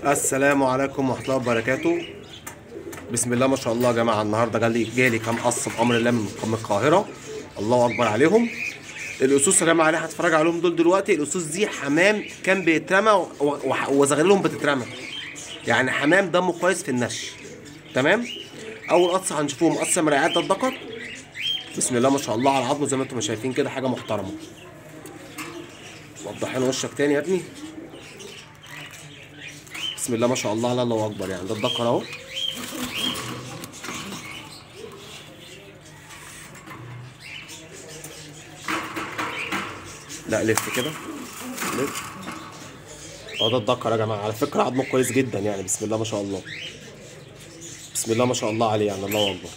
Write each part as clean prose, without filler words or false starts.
السلام عليكم ورحمة الله وبركاته. بسم الله ما شاء الله يا جماعة. النهارده جالي كام قص بأمر الله من القاهرة. الله أكبر عليهم. الأسوس يا جماعة اللي هنتفرج عليهم دول دلوقتي، الأسوس دي حمام كان بيترمى وزغللهم بتترمى. يعني حمام دمه كويس في النش. تمام. أول قص هنشوفهم قص مراعيات الذكر. بسم الله ما شاء الله على عظمه، زي ما انتم شايفين كده حاجة محترمة. وضحين وشك تاني يا ابني. بسم الله ما شاء الله على الله اكبر. يعني ده الذكر اهو. لا لف كده، لف. ده الذكر يا جماعه. على فكره عظمه كويس جدا يعني. بسم الله ما شاء الله. بسم الله ما شاء الله عليه. يعني الله اكبر.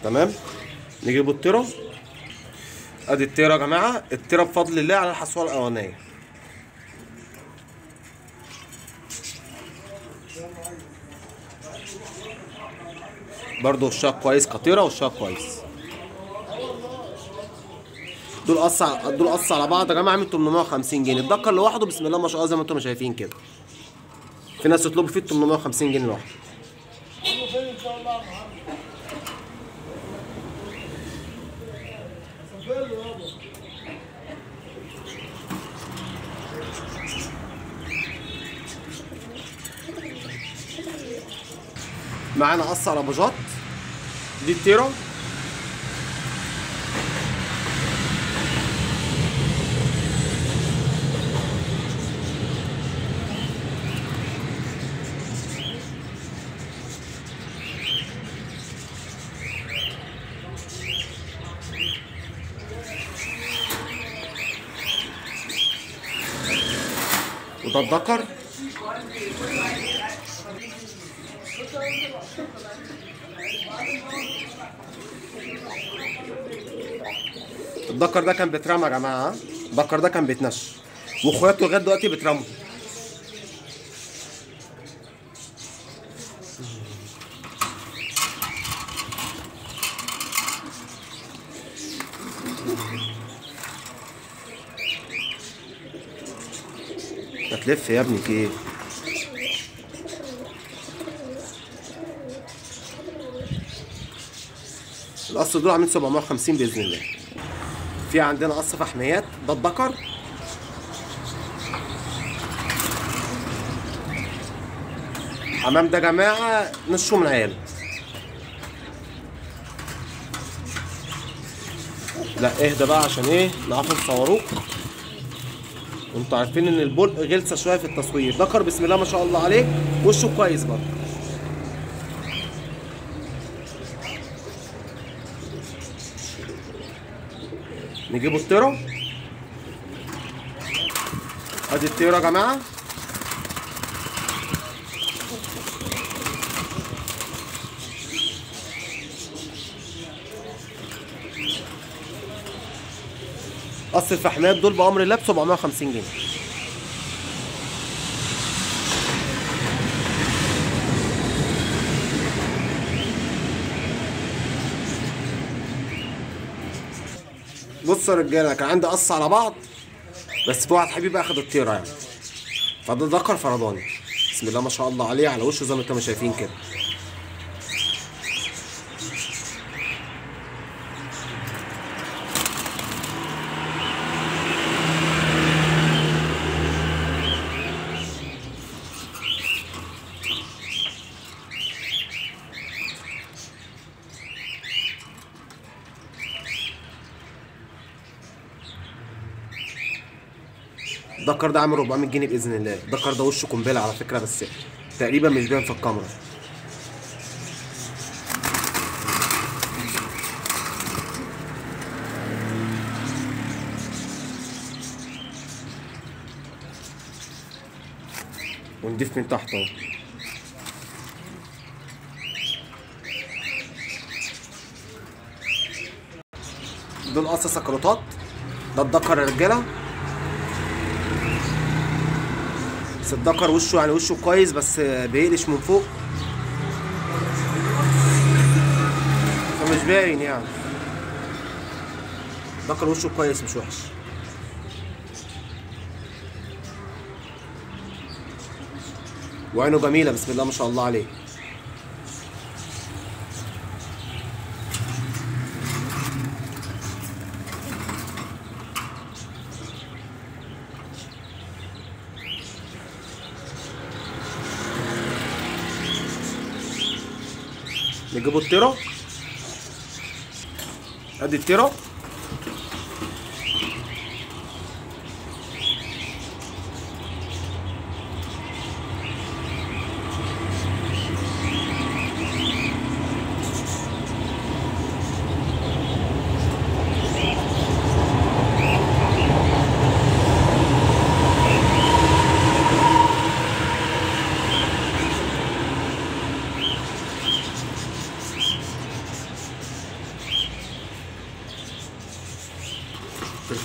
تمام. نجيب التيره. ادي التيره يا جماعه. التيره بفضل الله على الحصوه الاولانيه. برضه وشها كويس كتيره، وشها كويس. دول قص على بعض يا جماعه عامل 850 جنيه. الدكر لوحده بسم الله ما شاء الله زي ما انتم شايفين كده. في ناس يطلبوا فيه 850 جنيه لوحده. معانا قص على باجات. دي التيره. وده الذكر. الذكر ده كان بيترمى يا جماعه. الذكر ده كان بيتنش، واخواته لغايه دلوقتي بيترموا. هتلف يا ابني في ايه؟ القص دول عاملين 750 باذن الله. في عندنا قص فحميات. ده الذكر. حمام ده يا جماعه نشوا من عياله. لا اهدى بقى عشان ايه نعرف نصوروك. وانتوا عارفين ان البلق غلسه شويه في التصوير. ذكر بسم الله ما شاء الله عليه. وشه كويس برضه. نجيبوا التيره. ادي التيره يا جماعه. قص الفحمات دول بامر الله ب 750 جنيه. بصوا يا رجاله، كان عندي قص على بعض بس في واحد حبيبي اخد التيره يعني. فده ذكر فرداني. بسم الله ما شاء الله عليه. على وشه زي ما انتم شايفين كده. الدكر ده عامل 400 جنيه باذن الله. الدكر ده وشه قنبله على فكره، بس تقريبا مش باين في الكاميرا. ونضيف من تحت اهو. دول قص سكروتات. ده الدكر يا رجاله. بس الدكر وشه يعني وشه كويس بس بيقلش من فوق، فمش باين يعني. الدكر وشه كويس مش وحش. وعينه جميله بسم الله ما شاء الله عليه. نجيبوا التيرة. ادي التيرة.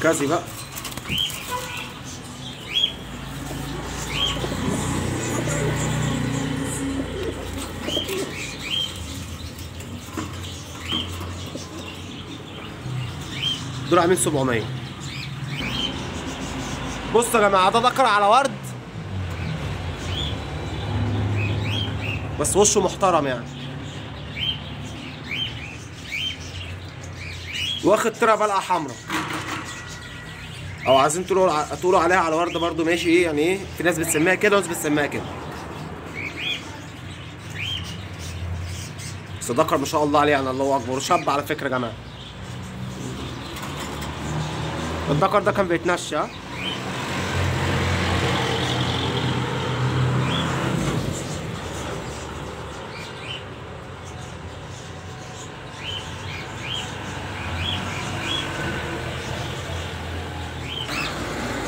تركزي بقى. دول عاملين 700. بصوا يا جماعه، ده ذكر على ورد بس وشه محترم يعني، واخد ترى بلقه حمراء، او عايزين تقولوا عليها على ورده برضو ماشي. ايه يعني، ايه في ناس بتسميها كده وناس بتسميها كده. بس ذكر ما شاء الله عليه يعني، الله اكبر. شاب على فكره يا جماعه. الذكر ده كان بيتنشى.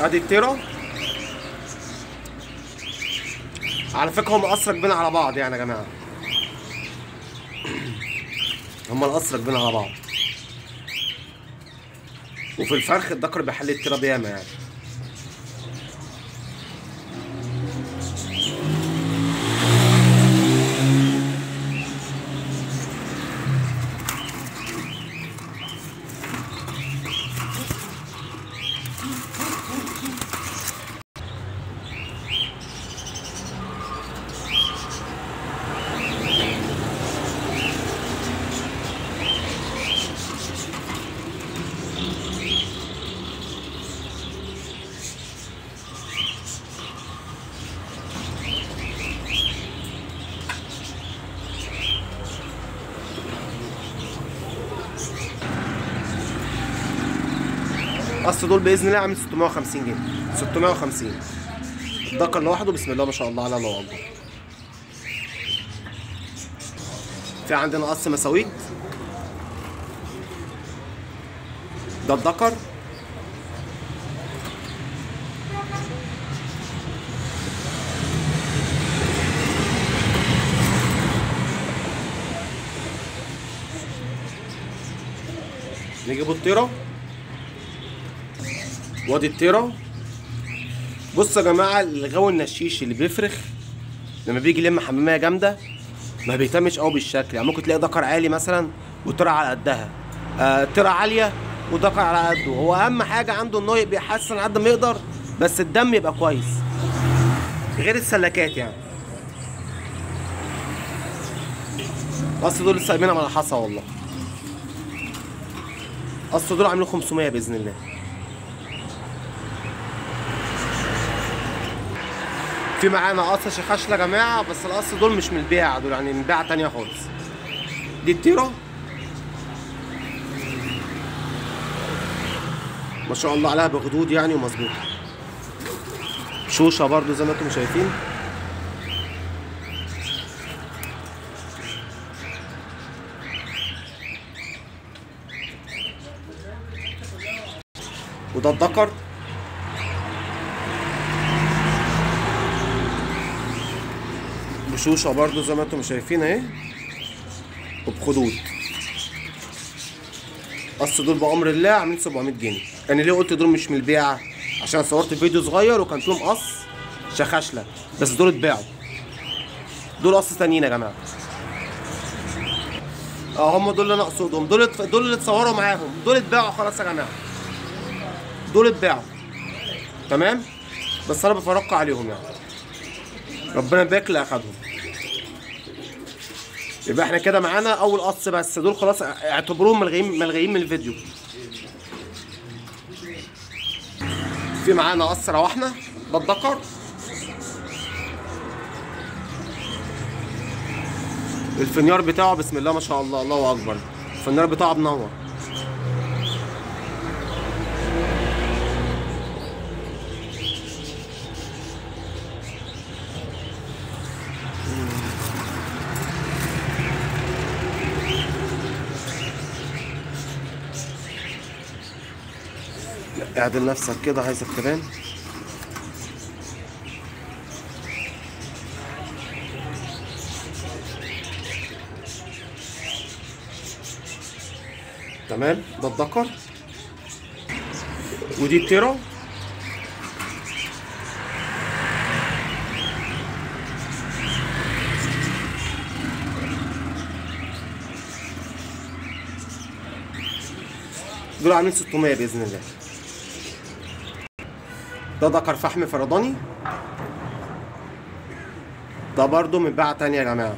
ادي التيرة. على فكره هم الاسرى راكبين على بعض يعني يا جماعه. هم الاسرى راكبين على بعض. وفي الفرخ الذكر بيحل التيرة بياما يعني. اصل دول باذن الله عامل 650 جنيه. 650 الذكر لوحده بسم الله ما شاء الله على الله اكبر. في عندنا قص مساويد. ده الذكر. نجيبوا التيرة. وادي التيرة. بصوا يا جماعه، الغاوي النشيش اللي بيفرخ لما بيجي يلم حماميه جامده ما بيهتمش قوي بالشكل يعني. ممكن تلاقي ذكر عالي مثلا وترى على قدها، ترى عاليه وذكر على قده. هو اهم حاجه عنده ان هو بيحسن على قد ما يقدر، بس الدم يبقى كويس غير السلكات يعني. اصل دول لسه قايمين على حصى والله. اصل دول عاملين 500 باذن الله. في معانا قص شخاشله يا جماعه، بس القص دول مش من البيع، دول يعني من بيعه تانيه خالص. دي التيرة ما شاء الله عليها بخدود يعني ومظبوطه. شوشه برضو زي ما انتم شايفين. وده الذكر. بشوشه برضو زي ما انتم شايفين اهي، وبخدود. اصل دول بامر الله عاملين 700 جنيه. انا ليه قلت دول مش من البيعه؟ عشان صورت فيديو صغير وكان فيهم قص شخاشله، بس دول اتباعوا. دول قص تانيين يا جماعه. هم دول اللي انا اقصدهم. دول اللي اتصوروا معاهم، دول اتباعوا خلاص يا جماعه. دول اتباعوا تمام، بس انا بفرق عليهم يعني. ربنا يبارك اللي اخدهم. يبقى احنا كده معانا اول قص بس، دول خلاص اعتبروهم ملغيين من الفيديو. في معانا قص روحنا ده الدكر، الفنيار بتاعه بسم الله ما شاء الله، الله اكبر، الفنيار بتاعه منور. اعدل نفسك كده، عايزك تبان. تمام، ده الدكر ودي التيرة. دول عاملين 600 بإذن الله. ده دكر فحم فرداني، ده برضو من بيعة تانية يا جماعة.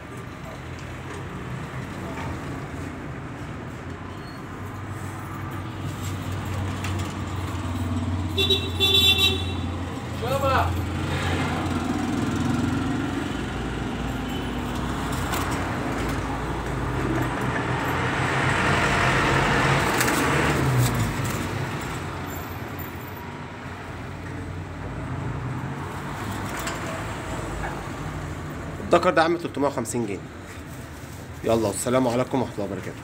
الدكر ده عامل 350 جنيه. يلا والسلام عليكم ورحمة الله وبركاته.